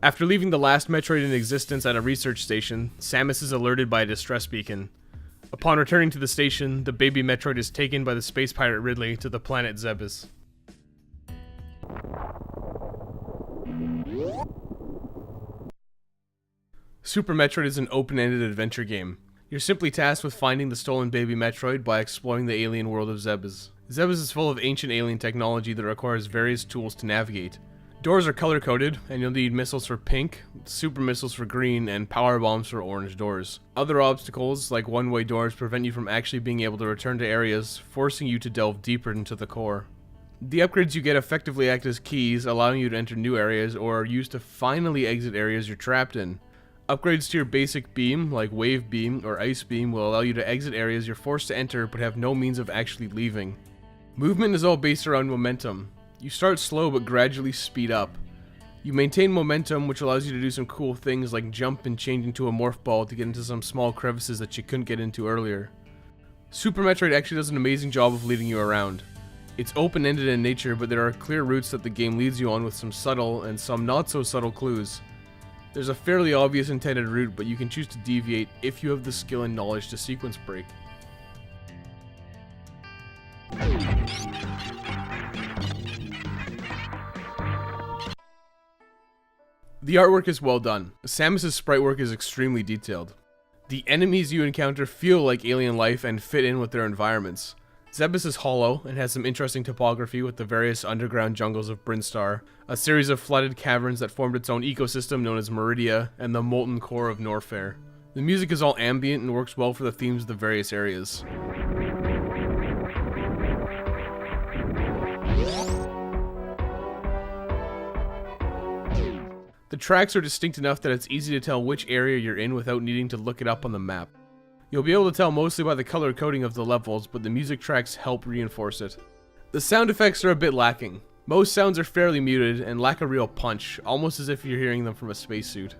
After leaving the last Metroid in existence at a research station, Samus is alerted by a distress beacon. Upon returning to the station, the baby Metroid is taken by the space pirate Ridley to the planet Zebes. Super Metroid is an open-ended adventure game. You're simply tasked with finding the stolen baby Metroid by exploring the alien world of Zebes. Zebes is full of ancient alien technology that requires various tools to navigate. Doors are color-coded, and you'll need missiles for pink, super missiles for green, and power bombs for orange doors. Other obstacles, like one-way doors, prevent you from actually being able to return to areas, forcing you to delve deeper into the core. The upgrades you get effectively act as keys, allowing you to enter new areas, or are used to finally exit areas you're trapped in. Upgrades to your basic beam, like Wave Beam or Ice Beam, will allow you to exit areas you're forced to enter but have no means of actually leaving. Movement is all based around momentum. You start slow but gradually speed up. You maintain momentum, which allows you to do some cool things like jump and change into a morph ball to get into some small crevices that you couldn't get into earlier. Super Metroid actually does an amazing job of leading you around. It's open-ended in nature, but there are clear routes that the game leads you on with some subtle and some not so subtle clues. There's a fairly obvious intended route, but you can choose to deviate if you have the skill and knowledge to sequence break. The artwork is well done. Samus' sprite work is extremely detailed. The enemies you encounter feel like alien life and fit in with their environments. Zebes is hollow and has some interesting topography with the various underground jungles of Brinstar, a series of flooded caverns that formed its own ecosystem known as Meridia, and the molten core of Norfair. The music is all ambient and works well for the themes of the various areas. The tracks are distinct enough that it's easy to tell which area you're in without needing to look it up on the map. You'll be able to tell mostly by the color coding of the levels, but the music tracks help reinforce it. The sound effects are a bit lacking. Most sounds are fairly muted and lack a real punch, almost as if you're hearing them from a spacesuit.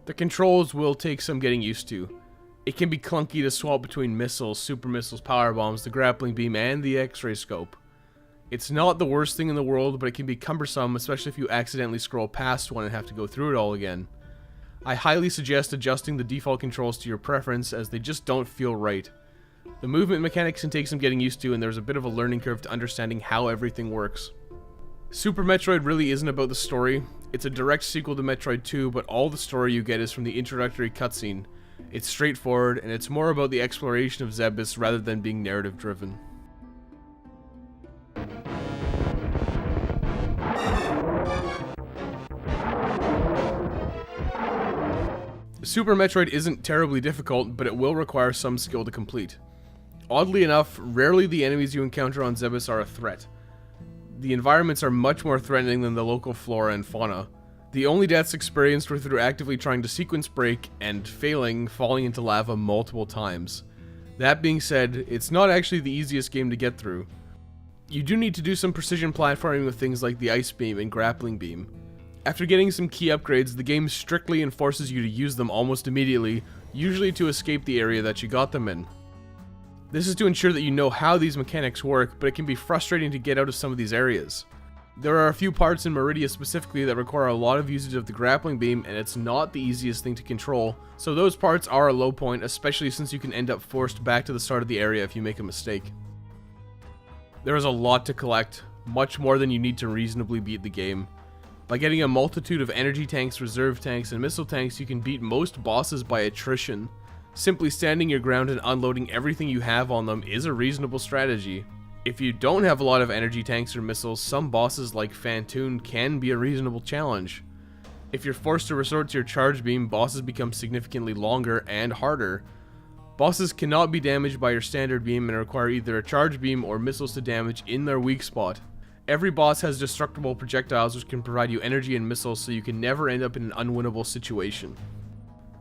The controls will take some getting used to. It can be clunky to swap between missiles, super missiles, power bombs, the grappling beam, and the X-ray scope. It's not the worst thing in the world, but it can be cumbersome, especially if you accidentally scroll past one and have to go through it all again. I highly suggest adjusting the default controls to your preference, as they just don't feel right. The movement mechanics can take some getting used to, and there's a bit of a learning curve to understanding how everything works. Super Metroid really isn't about the story. It's a direct sequel to Metroid 2, but all the story you get is from the introductory cutscene. It's straightforward, and it's more about the exploration of Zebes rather than being narrative driven. Super Metroid isn't terribly difficult, but it will require some skill to complete. Oddly enough, rarely the enemies you encounter on Zebes are a threat. The environments are much more threatening than the local flora and fauna. The only deaths experienced were through actively trying to sequence break and failing, falling into lava multiple times. That being said, it's not actually the easiest game to get through. You do need to do some precision platforming with things like the Ice Beam and Grappling Beam. After getting some key upgrades, the game strictly enforces you to use them almost immediately, usually to escape the area that you got them in. This is to ensure that you know how these mechanics work, but it can be frustrating to get out of some of these areas. There are a few parts in Meridia specifically that require a lot of usage of the grappling beam, and it's not the easiest thing to control, so those parts are a low point, especially since you can end up forced back to the start of the area if you make a mistake. There is a lot to collect, much more than you need to reasonably beat the game. By getting a multitude of energy tanks, reserve tanks, and missile tanks, you can beat most bosses by attrition. Simply standing your ground and unloading everything you have on them is a reasonable strategy. If you don't have a lot of energy tanks or missiles, some bosses like Fantoon can be a reasonable challenge. If you're forced to resort to your charge beam, bosses become significantly longer and harder. Bosses cannot be damaged by your standard beam and require either a charge beam or missiles to damage in their weak spot. Every boss has destructible projectiles which can provide you energy and missiles, so you can never end up in an unwinnable situation.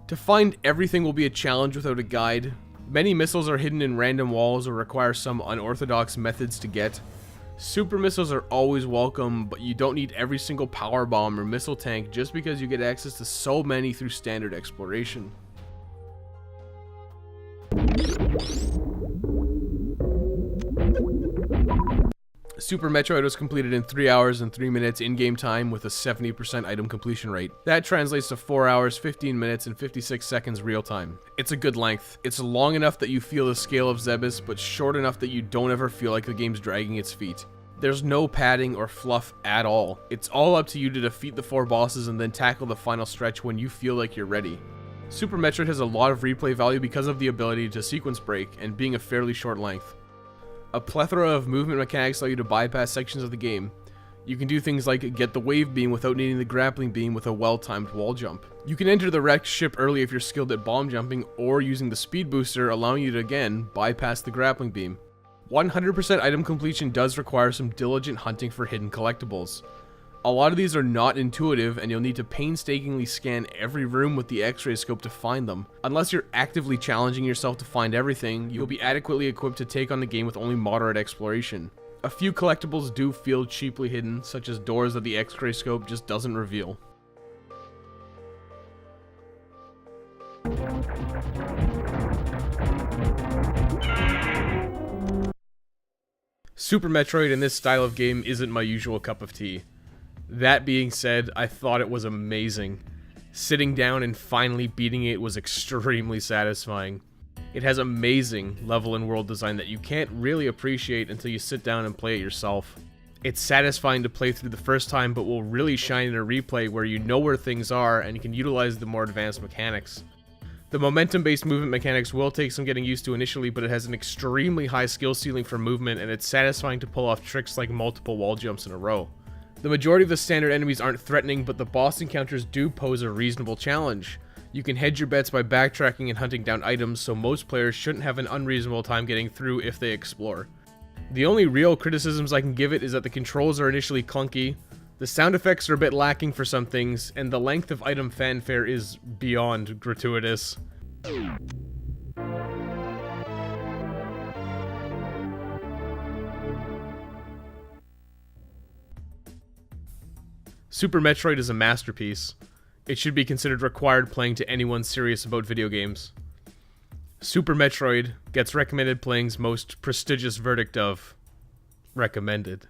To find everything will be a challenge without a guide. Many missiles are hidden in random walls or require some unorthodox methods to get. Super missiles are always welcome, but you don't need every single power bomb or missile tank just because you get access to so many through standard exploration. Super Metroid was completed in 3 hours and 3 minutes in-game time with a 70% item completion rate. That translates to 4 hours, 15 minutes, and 56 seconds real time. It's a good length. It's long enough that you feel the scale of Zebes, but short enough that you don't ever feel like the game's dragging its feet. There's no padding or fluff at all. It's all up to you to defeat the 4 bosses and then tackle the final stretch when you feel like you're ready. Super Metroid has a lot of replay value because of the ability to sequence break and being a fairly short length. A plethora of movement mechanics allow you to bypass sections of the game. You can do things like get the wave beam without needing the grappling beam with a well-timed wall jump. You can enter the wrecked ship early if you're skilled at bomb jumping or using the speed booster, allowing you to again bypass the grappling beam. 100% item completion does require some diligent hunting for hidden collectibles. A lot of these are not intuitive and you'll need to painstakingly scan every room with the X-ray scope to find them. Unless you're actively challenging yourself to find everything, you'll be adequately equipped to take on the game with only moderate exploration. A few collectibles do feel cheaply hidden, such as doors that the X-ray scope just doesn't reveal. Super Metroid in this style of game isn't my usual cup of tea. That being said, I thought it was amazing. Sitting down and finally beating it was extremely satisfying. It has amazing level and world design that you can't really appreciate until you sit down and play it yourself. It's satisfying to play through the first time, but will really shine in a replay where you know where things are and you can utilize the more advanced mechanics. The momentum-based movement mechanics will take some getting used to initially, but it has an extremely high skill ceiling for movement, and it's satisfying to pull off tricks like multiple wall jumps in a row. The majority of the standard enemies aren't threatening, but the boss encounters do pose a reasonable challenge. You can hedge your bets by backtracking and hunting down items, so most players shouldn't have an unreasonable time getting through if they explore. The only real criticisms I can give it is that the controls are initially clunky, the sound effects are a bit lacking for some things, and the length of item fanfare is beyond gratuitous. Super Metroid is a masterpiece. It should be considered required playing to anyone serious about video games. Super Metroid gets recommended playing's most prestigious verdict of recommended.